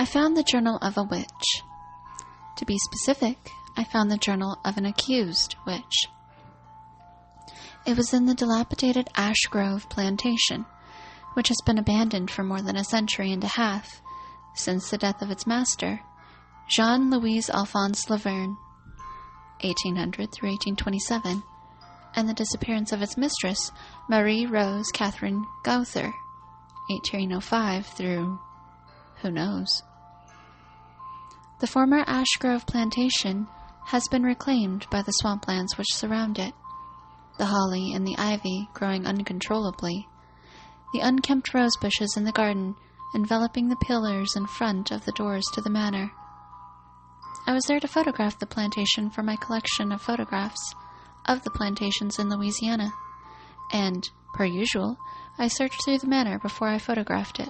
I found the journal of a witch. To be specific, I found the journal of an accused witch. It was in the dilapidated Ash Grove plantation, which has been abandoned for more than a century and a half, since the death of its master, Jean-Louis Alphonse Laverne, 1800 through 1827, and the disappearance of its mistress, Marie Rose Catherine Gauthier, 1805 through who knows. The former Ash Grove plantation has been reclaimed by the swamplands which surround it, the holly and the ivy growing uncontrollably, the unkempt rose bushes in the garden enveloping the pillars in front of the doors to the manor. I was there to photograph the plantation for my collection of photographs of the plantations in Louisiana, and, per usual, I searched through the manor before I photographed it.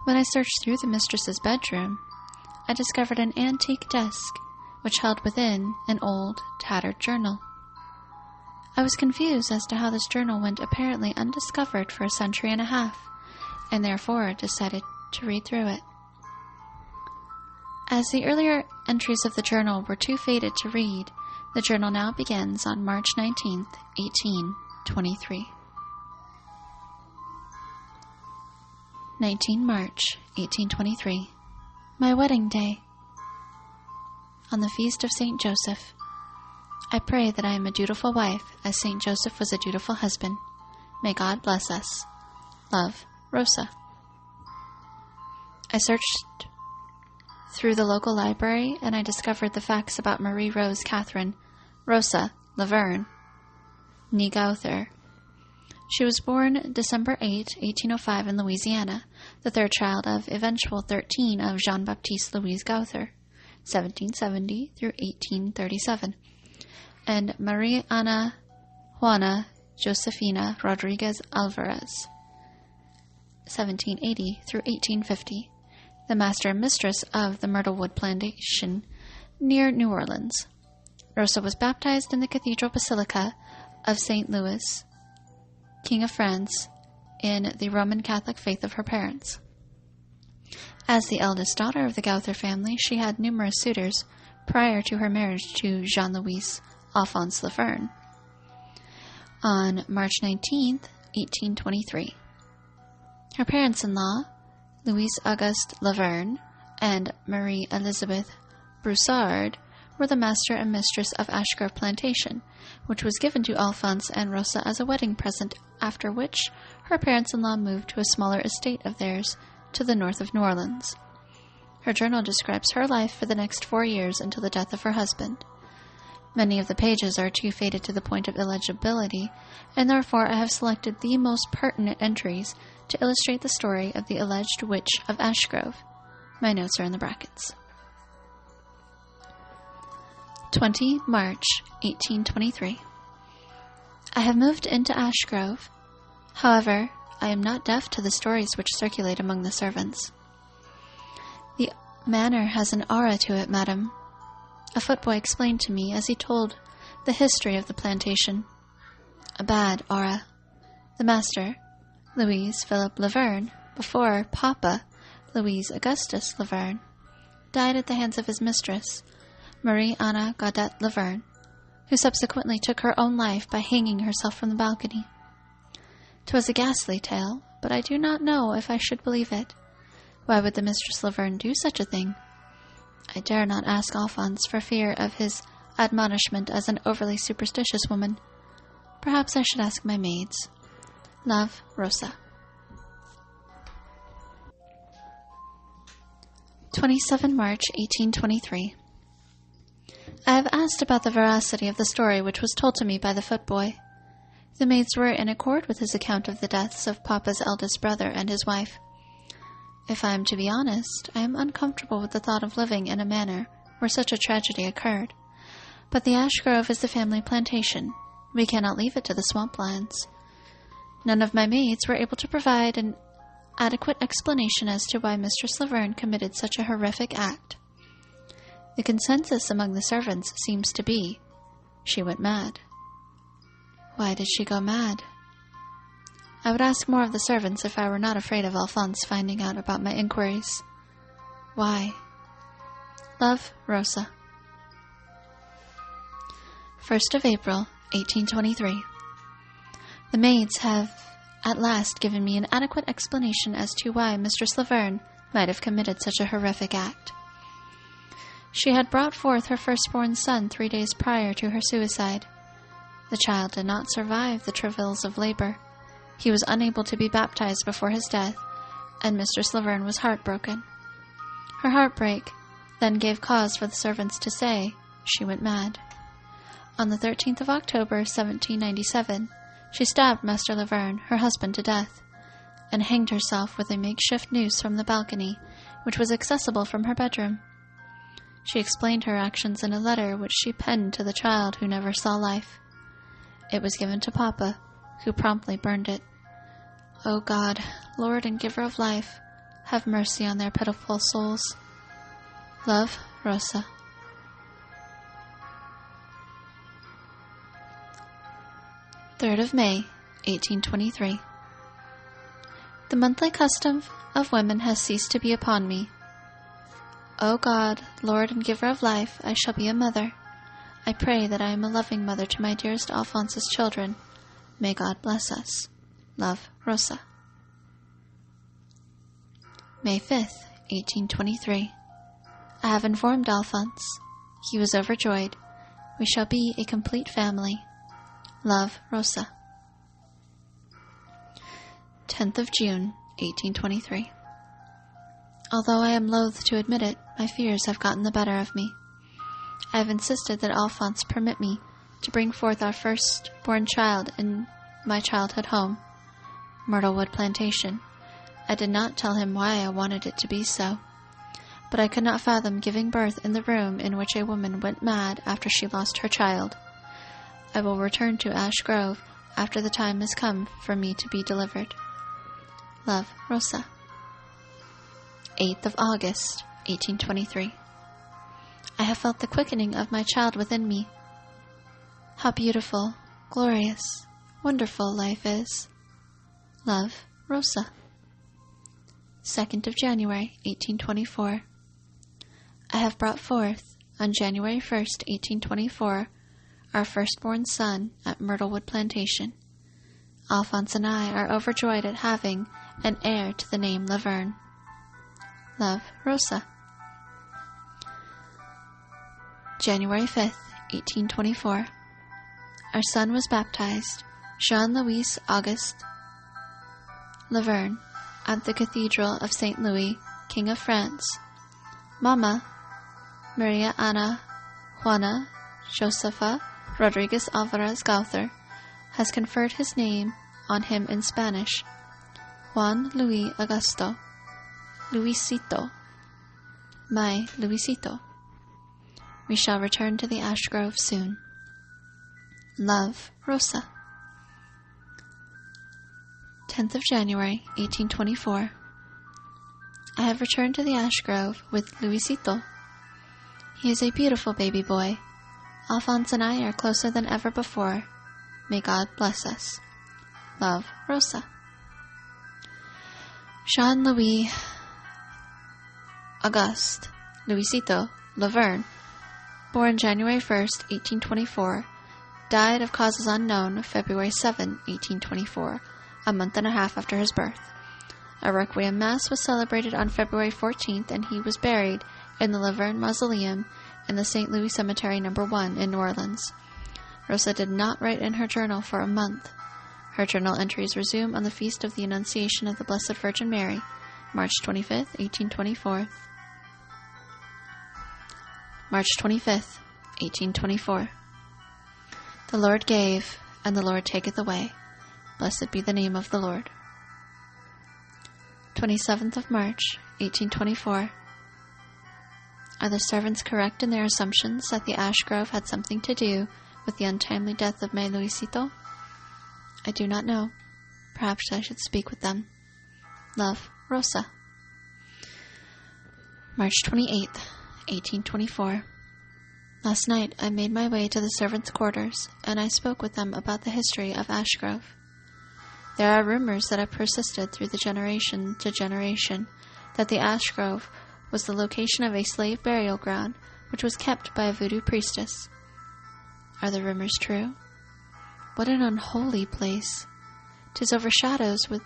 When I searched through the mistress's bedroom, I discovered an antique desk which held within an old, tattered journal. I was confused as to how this journal went apparently undiscovered for a century and a half, and therefore decided to read through it. As the earlier entries of the journal were too faded to read, the journal now begins on March 19th, 1823. 19 March, 1823. My wedding day. On the feast of St. Joseph. I pray that I am a dutiful wife, as St. Joseph was a dutiful husband. May God bless us. Love, Rosa. I searched through the local library, and I discovered the facts about Marie Rose Catherine Rosa Laverne, née Gauthier. She was born December 8, 1805 in Louisiana, the third child of eventual 13 of Jean-Baptiste Louis Gauthier, 1770 through 1837, and Maria Ana Juana Josefina Rodriguez Alvarez, 1780 through 1850, the master and mistress of the Myrtlewood Plantation near New Orleans. Rosa was baptized in the Cathedral Basilica of St. Louis, King of France, in the Roman Catholic faith of her parents. As the eldest daughter of the Gauthier family, she had numerous suitors prior to her marriage to Jean-Louis Alphonse Laverne. On March 19, 1823, her parents-in-law, Louis Auguste Laverne and Marie Elizabeth Broussard, were the master and mistress of Ash Grove Plantation, which was given to Alphonse and Rosa as a wedding present, after which her parents-in-law moved to a smaller estate of theirs to the north of New Orleans. Her journal describes her life for the next 4 years until the death of her husband. Many of the pages are too faded to the point of illegibility, and therefore I have selected the most pertinent entries to illustrate the story of the alleged witch of Ash Grove. My notes are in the brackets. 20 March, 1823. I have moved into Ash Grove. However, I am not deaf to the stories which circulate among the servants. The manor has an aura to it, madam. A footboy explained to me as he told the history of the plantation. A bad aura. The master, Louis Philippe Laverne, before Papa, Louis Augustus Laverne, died at the hands of his mistress, Marie Anna Gaudette Laverne, who subsequently took her own life by hanging herself from the balcony. 'Twas a ghastly tale, but I do not know if I should believe it. Why would the Mistress Laverne do such a thing? I dare not ask Alphonse for fear of his admonishment as an overly superstitious woman. Perhaps I should ask my maids. Love, Rosa. 27 March, 1823. I have asked about the veracity of the story which was told to me by the footboy. The maids were in accord with his account of the deaths of Papa's eldest brother and his wife. If I am to be honest, I am uncomfortable with the thought of living in a manor where such a tragedy occurred. But the Ash Grove is the family plantation. We cannot leave it to the swamplands. None of my maids were able to provide an adequate explanation as to why Mistress Laverne committed such a horrific act. The consensus among the servants seems to be, she went mad. Why did she go mad? I would ask more of the servants if I were not afraid of Alphonse finding out about my inquiries. Why? Love, Rosa. 1st of April, 1823. The maids have at last given me an adequate explanation as to why Mistress Laverne might have committed such a horrific act. She had brought forth her firstborn son 3 days prior to her suicide. The child did not survive the travails of labor. He was unable to be baptized before his death, and Mistress Laverne was heartbroken. Her heartbreak then gave cause for the servants to say she went mad. On the 13th of October, 1797, she stabbed Master Laverne, her husband, to death, and hanged herself with a makeshift noose from the balcony, which was accessible from her bedroom. She explained her actions in a letter which she penned to the child who never saw life. It was given to Papa, who promptly burned it. O God, Lord and Giver of life, have mercy on their pitiful souls. Love, Rosa. Third of May, 1823. The monthly custom of women has ceased to be upon me. O God, Lord and Giver of life, I shall be a mother. I pray that I am a loving mother to my dearest Alphonse's children. May God bless us. Love, Rosa. May 5th, 1823. I have informed Alphonse. He was overjoyed. We shall be a complete family. Love, Rosa. 10th of June, 1823. Although I am loath to admit it, my fears have gotten the better of me. I have insisted that Alphonse permit me to bring forth our first-born child in my childhood home, Myrtlewood Plantation. I did not tell him why I wanted it to be so, but I could not fathom giving birth in the room in which a woman went mad after she lost her child. I will return to Ash Grove after the time has come for me to be delivered. Love, Rosa. 8th of August, 1823. I have felt the quickening of my child within me. How beautiful, glorious, wonderful life is. Love, Rosa. 2nd of January, 1824. I have brought forth, on January 1st, 1824, our firstborn son at Myrtlewood Plantation. Alphonse and I are overjoyed at having an heir to the name Laverne. Love, Rosa. January 5th, 1824. Our son was baptized, Jean-Louis Auguste Laverne, at the Cathedral of St. Louis, King of France. Mama, Maria Ana Juana Josefa Rodriguez Alvarez Gauther, has conferred his name on him in Spanish, Juan Luis Augusto, Luisito, my Luisito. We shall return to the Ash Grove soon. Love, Rosa. 10th of January, 1824. I have returned to the Ash Grove with Luisito. He is a beautiful baby boy. Alphonse and I are closer than ever before. May God bless us. Love, Rosa. Jean-Louis Auguste Luisito Laverne, born January 1st, 1824, died of causes unknown February 7, 1824, a month and a half after his birth. A Requiem Mass was celebrated on February 14th, and he was buried in the Laverne Mausoleum in the St. Louis Cemetery No. 1 in New Orleans. Rosa did not write in her journal for a month. Her journal entries resume on the feast of the Annunciation of the Blessed Virgin Mary, March 25th, 1824. March 25th, 1824. The Lord gave, and the Lord taketh away. Blessed be the name of the Lord. 27th of March, 1824. Are the servants correct in their assumptions that the Ash Grove had something to do with the untimely death of my Luisito? I do not know. Perhaps I should speak with them. Love, Rosa. March 28th, 1824. Last night I made my way to the servants' quarters, and I spoke with them about the history of Ash Grove. There are rumors that have persisted through the generation to generation that the Ash Grove was the location of a slave burial ground which was kept by a voodoo priestess. Are the rumors true? What an unholy place! 'Tis overshadows with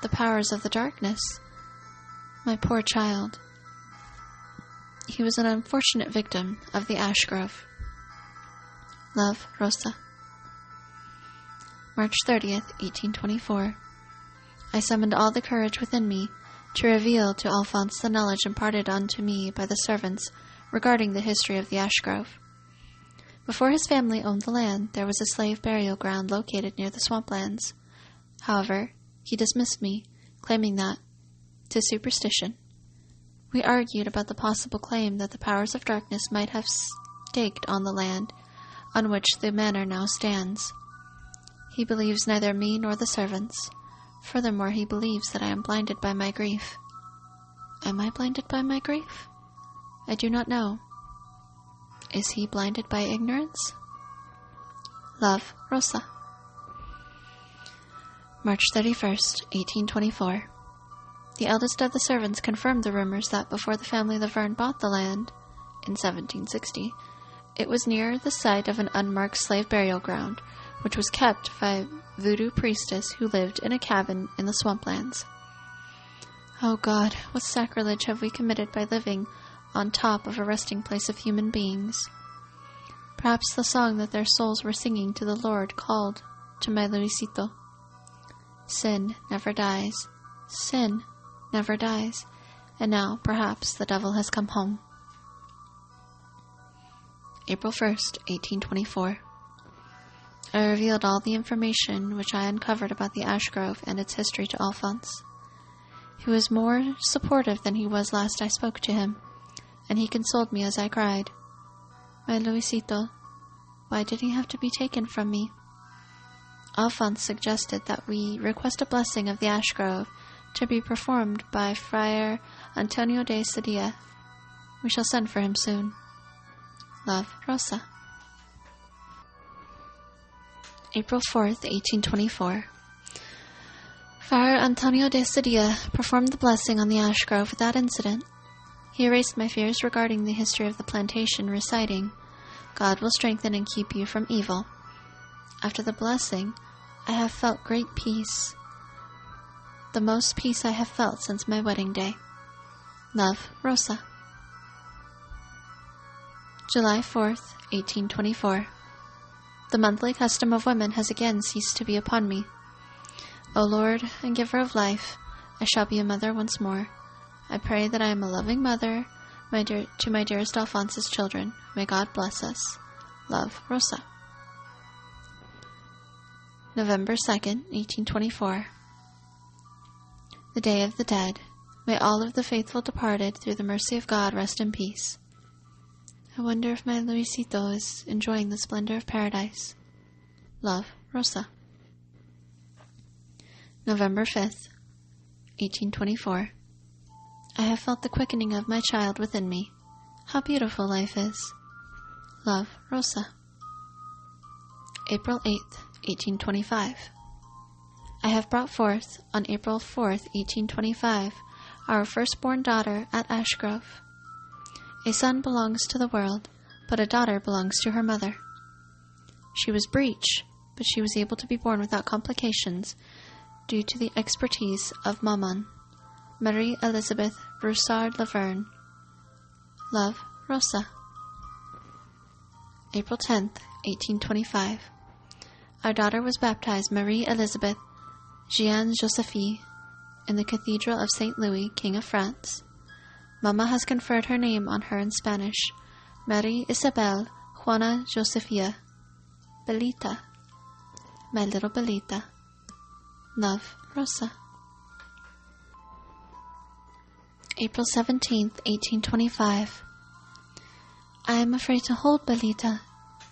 the powers of the darkness. My poor child. He was an unfortunate victim of the ash grove. Love, Rosa. March 30th, 1824. I summoned all the courage within me to reveal to Alphonse the knowledge imparted unto me by the servants regarding the history of the ash grove. Before his family owned the land, there was a slave burial ground located near the swamplands. However, he dismissed me, claiming that, "'tis superstition." We argued about the possible claim that the powers of darkness might have staked on the land on which the manor now stands. He believes neither me nor the servants. Furthermore, he believes that I am blinded by my grief. Am I blinded by my grief? I do not know. Is he blinded by ignorance? Love, Rosa. March 31st, 1824. The eldest of the servants confirmed the rumors that before the family Laverne bought the land, in 1760, it was near the site of an unmarked slave burial ground, which was kept by a voodoo priestess who lived in a cabin in the swamplands. Oh God, what sacrilege have we committed by living on top of a resting place of human beings? Perhaps the song that their souls were singing to the Lord called to my Luisito. Sin never dies. Sin never dies. And now, perhaps, the devil has come home. April 1st, 1824. I revealed all the information which I uncovered about the ash grove and its history to Alphonse. He was more supportive than he was last I spoke to him, and he consoled me as I cried. My Luisito, why did he have to be taken from me? Alphonse suggested that we request a blessing of the ash grove to be performed by Friar Antonio de Sedia. We shall send for him soon. Love, Rosa. April 4th, 1824. Friar Antonio de Sedia performed the blessing on the ash grove without incident. He erased my fears regarding the history of the plantation, reciting, "God will strengthen and keep you from evil." After the blessing, I have felt great peace, the most peace I have felt since my wedding day. Love, Rosa. July 4th, 1824. The monthly custom of women has again ceased to be upon me. O Lord and giver of life, I shall be a mother once more. I pray that I am a loving mother to my dearest Alphonse's children. May God bless us. Love, Rosa. November 2nd, 1824. The Day of the Dead. May all of the faithful departed through the mercy of God rest in peace. I wonder if my Luisito is enjoying the splendor of paradise. Love, Rosa. November 5th, 1824. I have felt the quickening of my child within me. How beautiful life is. Love, Rosa. April 8th, 1825. I have brought forth, on April 4th, 1825, our firstborn daughter at Ashgrove. A son belongs to the world, but a daughter belongs to her mother. She was breech, but she was able to be born without complications due to the expertise of Maman, Marie Elizabeth Broussard Laverne. Love, Rosa. April 10th, 1825. Our daughter was baptized Marie Elizabeth Jeanne Josephine in the Cathedral of St. Louis, King of France. Mama has conferred her name on her in Spanish, Marie Isabel Juana Josefia. Belita, my little Belita. Love, Rosa. April 17th, 1825. I am afraid to hold Belita,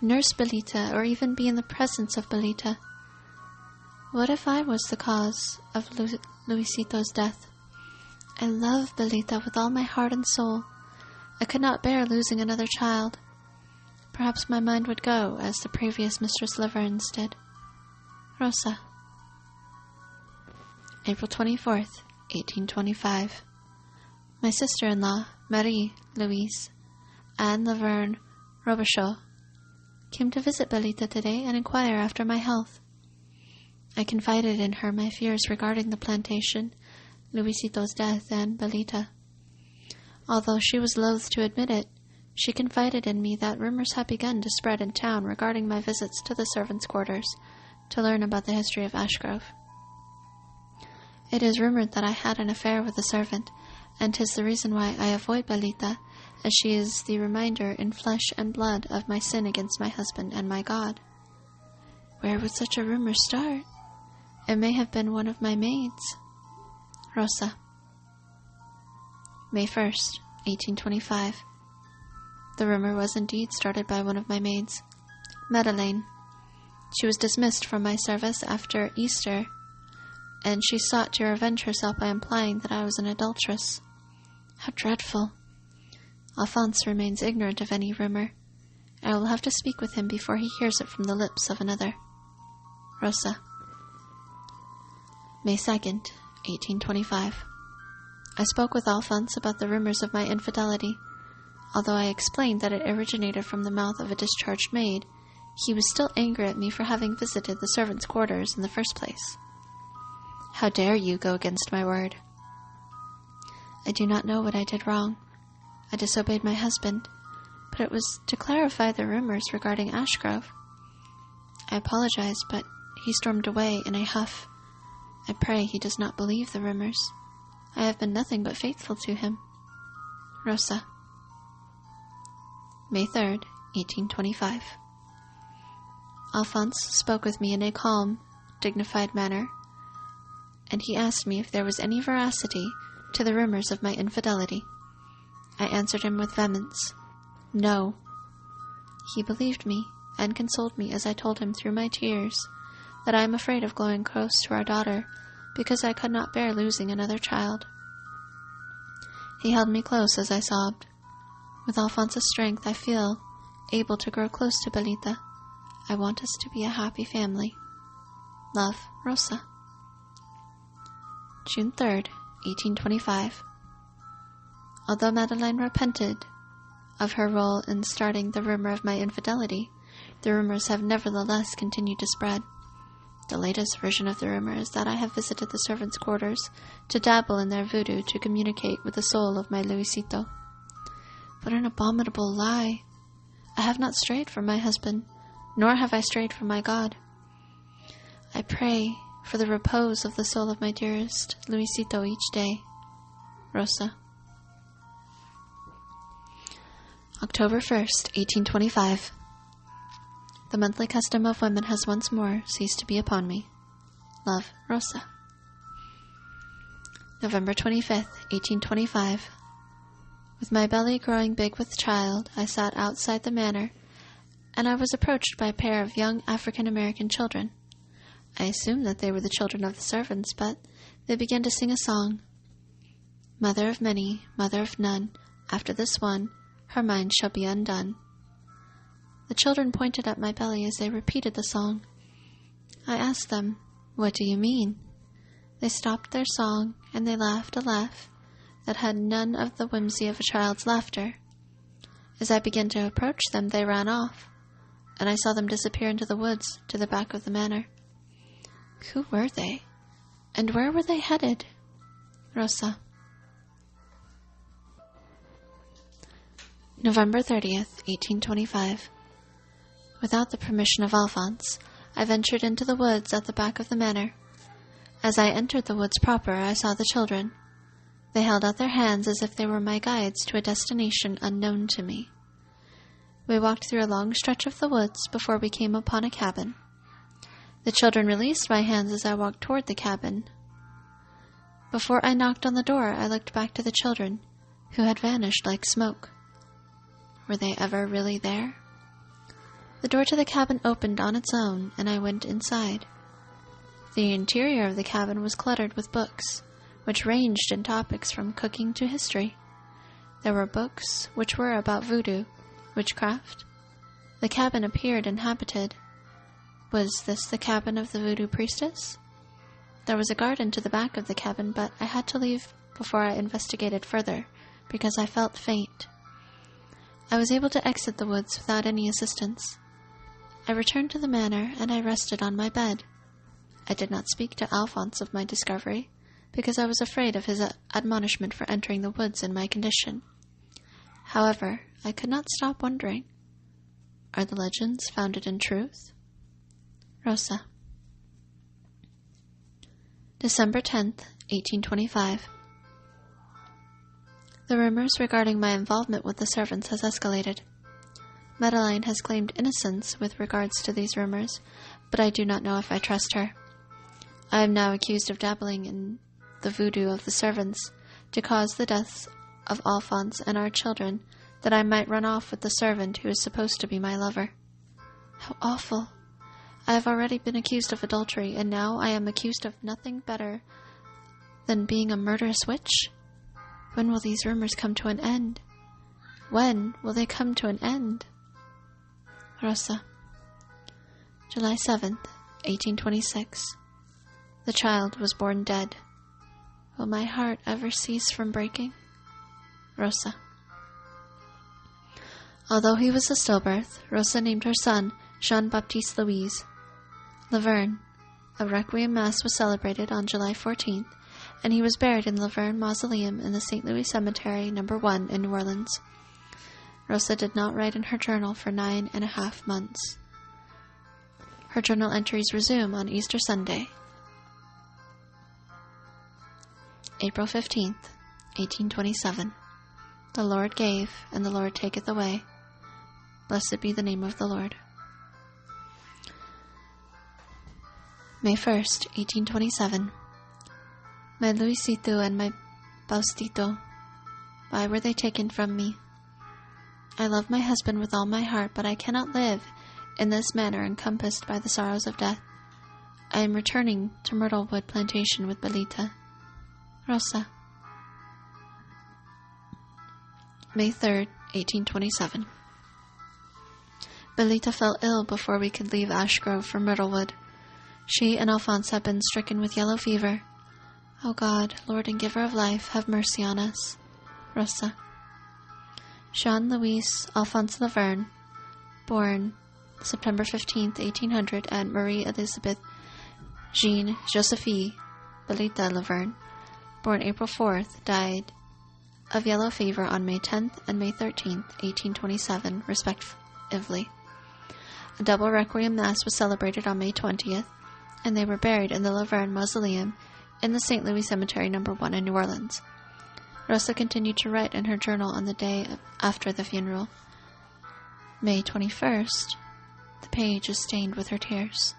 nurse Belita, or even be in the presence of Belita. What if I was the cause of Luisito's death? I love Belita with all my heart and soul. I could not bear losing another child. Perhaps my mind would go as the previous Mistress Laverne's did. Rosa. April 24th, 1825. My sister-in-law, Marie-Louise, Anne Laverne Robichaud, came to visit Belita today and inquire after my health. I confided in her my fears regarding the plantation, Luisito's death, and Belita. Although she was loath to admit it, she confided in me that rumors had begun to spread in town regarding my visits to the servants' quarters to learn about the history of Ashgrove. It is rumored that I had an affair with a servant, and 'tis the reason why I avoid Belita, as she is the reminder in flesh and blood of my sin against my husband and my God. Where would such a rumor start? It may have been one of my maids. Rosa. May 1st, 1825. The rumor was indeed started by one of my maids, Madeleine. She was dismissed from my service after Easter, and she sought to revenge herself by implying that I was an adulteress. How dreadful! Alphonse remains ignorant of any rumor. I will have to speak with him before he hears it from the lips of another. Rosa. May 2nd, 1825. I spoke with Alphonse about the rumors of my infidelity. Although I explained that it originated from the mouth of a discharged maid, he was still angry at me for having visited the servants' quarters in the first place. How dare you go against my word? I do not know what I did wrong. I disobeyed my husband, but it was to clarify the rumors regarding Ashgrove. I apologized, but he stormed away in a huff. I pray he does not believe the rumors. I have been nothing but faithful to him. Rosa. May 3rd, 1825. Alphonse spoke with me in a calm, dignified manner, and he asked me if there was any veracity to the rumors of my infidelity. I answered him with vehemence, no. He believed me, and consoled me as I told him through my tears that I am afraid of going close to our daughter, because I could not bear losing another child. He held me close as I sobbed. With Alphonse's strength, I feel able to grow close to Belita. I want us to be a happy family. Love, Rosa. June 3rd, 1825. Although Madeleine repented of her role in starting the rumor of my infidelity, the rumors have nevertheless continued to spread. The latest version of the rumor is that I have visited the servants' quarters to dabble in their voodoo to communicate with the soul of my Luisito. What an abominable lie! I have not strayed from my husband, nor have I strayed from my God. I pray for the repose of the soul of my dearest Luisito each day. Rosa. October 1st, 1825. The monthly custom of women has once more ceased to be upon me. Love, Rosa. November 25th, 1825. With my belly growing big with child, I sat outside the manor, and I was approached by a pair of young African-American children. I assumed that they were the children of the servants, but they began to sing a song. Mother of many, mother of none, after this one, her mind shall be undone. The children pointed at my belly as they repeated the song. I asked them, what do you mean? They stopped their song, and they laughed a laugh that had none of the whimsy of a child's laughter. As I began to approach them, they ran off, and I saw them disappear into the woods to the back of the manor. Who were they? And where were they headed? Rosa. November 30th, 1825. Without the permission of Alphonse, I ventured into the woods at the back of the manor. As I entered the woods proper, I saw the children. They held out their hands as if they were my guides to a destination unknown to me. We walked through a long stretch of the woods before we came upon a cabin. The children released my hands as I walked toward the cabin. Before I knocked on the door, I looked back to the children, who had vanished like smoke. Were they ever really there? The door to the cabin opened on its own, and I went inside. The interior of the cabin was cluttered with books, which ranged in topics from cooking to history. There were books which were about voodoo, witchcraft. The cabin appeared inhabited. Was this the cabin of the voodoo priestess? There was a garden to the back of the cabin, but I had to leave before I investigated further, because I felt faint. I was able to exit the woods without any assistance. I returned to the manor, and I rested on my bed. I did not speak to Alphonse of my discovery, because I was afraid of his admonishment for entering the woods in my condition. However, I could not stop wondering, are the legends founded in truth? Rosa. December 10th, 1825. The rumors regarding my involvement with the servants has escalated. Madeleine has claimed innocence with regards to these rumors, but I do not know if I trust her. I am now accused of dabbling in the voodoo of the servants to cause the deaths of Alphonse and our children, that I might run off with the servant who is supposed to be my lover. How awful! I have already been accused of adultery, and now I am accused of nothing better than being a murderous witch? When will these rumors come to an end? When will they come to an end? Rosa. July 7th, 1826. The child was born dead. Will my heart ever cease from breaking? Rosa. Although he was a stillbirth, Rosa named her son Jean-Baptiste Louis. Laverne. A requiem mass was celebrated on July 14th, and he was buried in the Laverne Mausoleum in the St. Louis Cemetery, No. 1 in New Orleans. Rosa did not write in her journal for 9.5 months. Her journal entries resume on Easter Sunday. April 15th, 1827. The Lord gave, and the Lord taketh away. Blessed be the name of the Lord. May 1st, 1827. My Luisito and my Faustito, why were they taken from me? I love my husband with all my heart, but I cannot live in this manner encompassed by the sorrows of death. I am returning to Myrtlewood Plantation with Belita. Rosa. May 3rd, 1827. Belita fell ill before we could leave Ashgrove for Myrtlewood. She and Alphonse have been stricken with yellow fever. O God, Lord and Giver of life, have mercy on us. Rosa. Jean-Louis Alphonse Laverne, born September 15th, 1800, and Marie Elizabeth Jean Josephine Belita Laverne, born April 4th, died of yellow fever on May 10th and May 13th, 1827, respectively. A double requiem mass was celebrated on May 20th, and they were buried in the Laverne Mausoleum in the St. Louis Cemetery, No. 1 in New Orleans. Rosa continued to write in her journal on the day after the funeral. May 21st, the page is stained with her tears.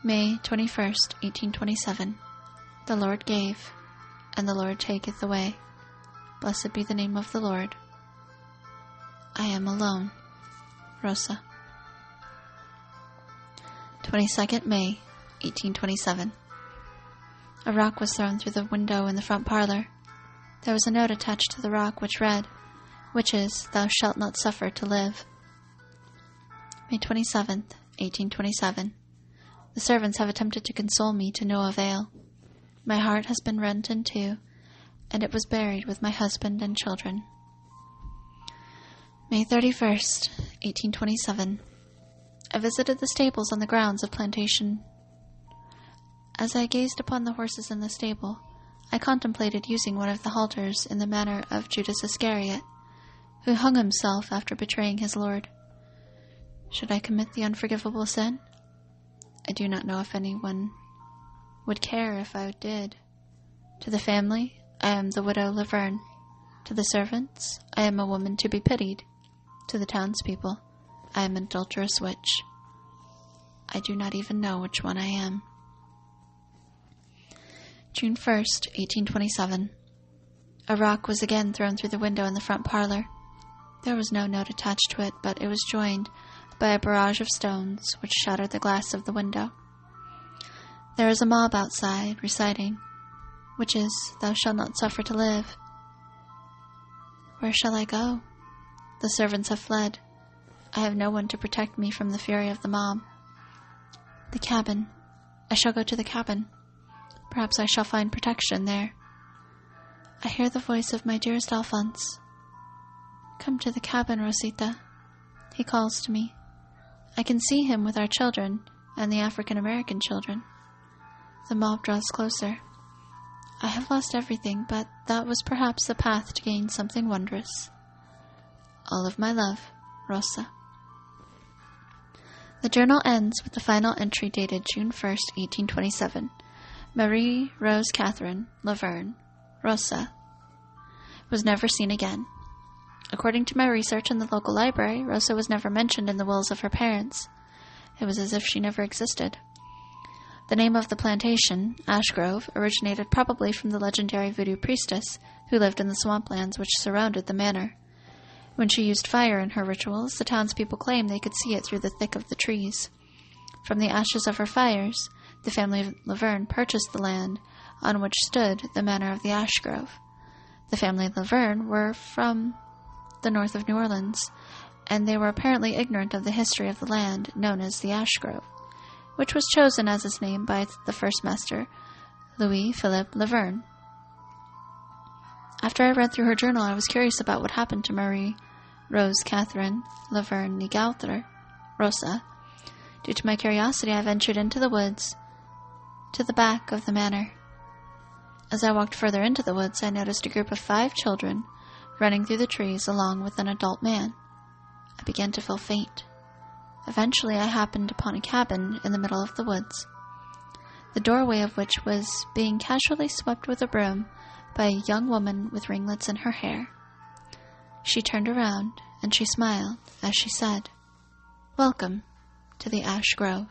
May 21st, 1827. The Lord gave, and the Lord taketh away. Blessed be the name of the Lord. I am alone. Rosa. 22nd May, 1827. A rock was thrown through the window in the front parlor. There was a note attached to the rock which read, "Witches, thou shalt not suffer to live." May 27th, 1827. The servants have attempted to console me to no avail. My heart has been rent in two, and it was buried with my husband and children. May 31st, 1827. I visited the stables on the grounds of Plantation. As I gazed upon the horses in the stable, I contemplated using one of the halters in the manner of Judas Iscariot, who hung himself after betraying his Lord. Should I commit the unforgivable sin? I do not know if anyone would care if I did. To the family, I am the widow Laverne. To the servants, I am a woman to be pitied. To the townspeople, I am an adulterous witch. I do not even know which one I am. June 1st, 1827. A rock was again thrown through the window in the front parlor. There was no note attached to it, but it was joined by a barrage of stones which shattered the glass of the window. There is a mob outside, reciting, "Witches, thou shalt not suffer to live." Where shall I go? The servants have fled. I have no one to protect me from the fury of the mob. The cabin. I shall go to the cabin. Perhaps I shall find protection there. I hear the voice of my dearest Alphonse. Come to the cabin, Rosita. He calls to me. I can see him with our children and the African-American children. The mob draws closer. I have lost everything, but that was perhaps the path to gain something wondrous. All of my love, Rosa. The journal ends with the final entry dated June 1st, 1827. Marie Rose Catherine Laverne, Rosa, was never seen again. According to my research in the local library, Rosa was never mentioned in the wills of her parents. It was as if she never existed. The name of the plantation, Ashgrove, originated probably from the legendary voodoo priestess who lived in the swamplands which surrounded the manor. When she used fire in her rituals, the townspeople claimed they could see it through the thick of the trees. From the ashes of her fires, the family of Laverne purchased the land on which stood the manor of the Ashgrove. The family of Laverne were from the north of New Orleans, and they were apparently ignorant of the history of the land known as the Ashgrove, which was chosen as its name by the first master, Louis-Philippe Laverne. After I read through her journal, I was curious about what happened to Marie Rose Catherine Laverne Nigalther, Rosa. Due to my curiosity, I ventured into the woods to the back of the manor. As I walked further into the woods, I noticed a group of 5 children running through the trees along with an adult man. I began to feel faint. Eventually, I happened upon a cabin in the middle of the woods, the doorway of which was being casually swept with a broom by a young woman with ringlets in her hair. She turned around, and she smiled as she said, "Welcome to the Ash Grove."